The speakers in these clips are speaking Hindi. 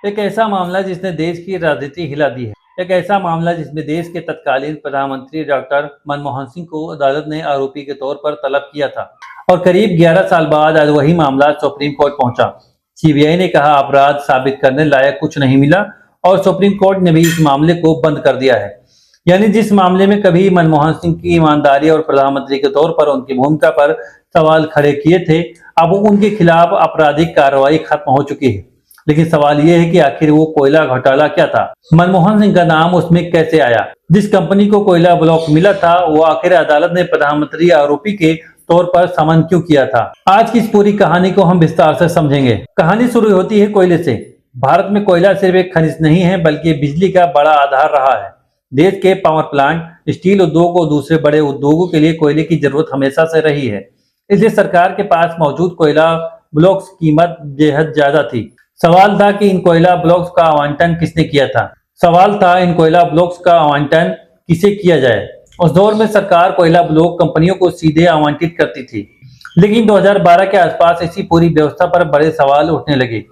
एक ऐसा मामला जिसने देश की राजनीति हिला दी है। एक ऐसा मामला जिसमें देश के तत्कालीन प्रधानमंत्री डॉक्टर मनमोहन सिंह को अदालत ने आरोपी के तौर पर तलब किया था और करीब 11 साल बाद आज वही मामला सुप्रीम कोर्ट पहुंचा। सीबीआई ने कहा अपराध साबित करने लायक कुछ नहीं मिला और सुप्रीम कोर्ट ने भी इस मामले को बंद कर दिया है। यानी जिस मामले में कभी मनमोहन सिंह की ईमानदारी और प्रधानमंत्री के तौर पर उनकी भूमिका पर सवाल खड़े किए थे, अब उनके खिलाफ आपराधिक कार्रवाई खत्म हो चुकी है। लेकिन सवाल यह है कि आखिर वो कोयला घोटाला क्या था? मनमोहन सिंह का नाम उसमें कैसे आया? जिस कंपनी को कोयला ब्लॉक मिला था, वो आखिर अदालत ने प्रधानमंत्री आरोपी के तौर पर समन क्यों किया था? आज की इस पूरी कहानी को हम विस्तार से समझेंगे। कहानी शुरू होती है कोयले से। भारत में कोयला सिर्फ एक खनिज नहीं है, बल्कि बिजली का बड़ा आधार रहा है। देश के पावर प्लांट, स्टील उद्योग और दूसरे बड़े उद्योगों के लिए कोयले की जरूरत हमेशा से रही है। इसलिए सरकार के पास मौजूद कोयला ब्लॉक्स की कीमत बेहद ज्यादा थी। सवाल था कि इन कोयला ब्लॉक्स का आवंटन किसने किया था? सवाल था इन कोयला ब्लॉक्स का आवंटन किसे किया जाए? उस दौर में सरकार कोयला ब्लॉक कंपनियों को सीधे आवंटित करती थी। लेकिन 2012 के आसपास इसी पूरी व्यवस्था पर बड़े सवाल उठने लगे।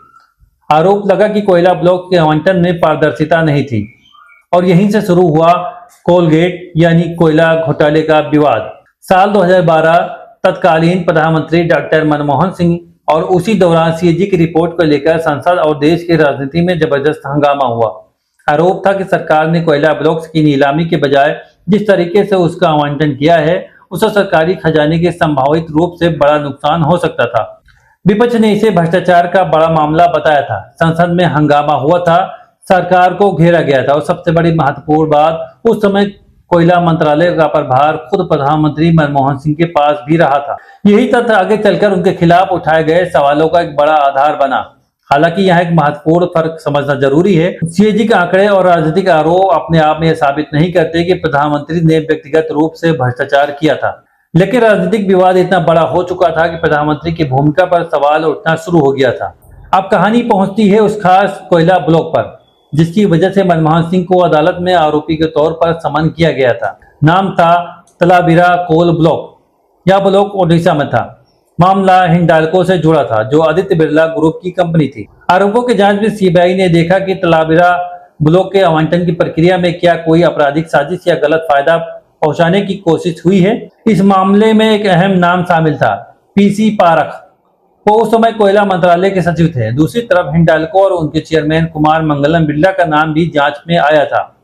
आरोप लगा कि कोयला ब्लॉक के आवंटन में पारदर्शिता नहीं थी और यहीं से शुरू हुआ कोलगेट यानी कोयला घोटाले का विवाद। साल 2012 तत्कालीन प्रधानमंत्री डॉक्टर मनमोहन सिंह और उसी दौरान सीएजी की रिपोर्ट को लेकर संसद और देश की राजनीति में जबरदस्त हंगामा हुआ। आरोप था कि सरकार ने कोयला ब्लॉक्स की नीलामी के बजाय जिस तरीके से उसका आवंटन किया है, उससे सरकारी खजाने के संभावित रूप से बड़ा नुकसान हो सकता था। विपक्ष ने इसे भ्रष्टाचार का बड़ा मामला बताया था। संसद में हंगामा हुआ था, सरकार को घेरा गया था और सबसे बड़ी महत्वपूर्ण बात, उस समय कोयला मंत्रालय का प्रभार खुद प्रधानमंत्री मनमोहन सिंह के पास भी रहा था। यही तथ्य आगे चलकर उनके खिलाफ उठाए गए सवालों का एक बड़ा आधार बना। हालांकि यहाँ एक महत्वपूर्ण फर्क समझना जरूरी है। सीएजी के आंकड़े और राजनीतिक आरोप अपने आप में यह साबित नहीं करते कि प्रधानमंत्री ने व्यक्तिगत रूप से भ्रष्टाचार किया था, लेकिन राजनीतिक विवाद इतना बड़ा हो चुका था कि प्रधानमंत्री की भूमिका पर सवाल उठना शुरू हो गया था। अब कहानी पहुंचती है उस खास कोयला ब्लॉक पर जिसकी वजह से मनमोहन सिंह को अदालत में आरोपी के तौर पर समन किया गया था। नाम था तलाबिरा कोल ब्लॉक। यह ब्लॉक ओडिशा में था। मामला हिंडाल्को से जुड़ा था, जो आदित्य बिरला ग्रुप की कंपनी थी। आरोपों की जांच में सीबीआई ने देखा कि तलाबिरा ब्लॉक के आवंटन की प्रक्रिया में क्या कोई आपराधिक साजिश या गलत फायदा पहुंचाने की कोशिश हुई है। इस मामले में एक अहम नाम शामिल था, पीसी पारख। वो उस समय कोयला मंत्रालय के सचिव थे। दूसरी तरफ हिंडाल्को और उनके चेयरमैन कुमार मंगलम बिरला का नाम भी जांच में आया था।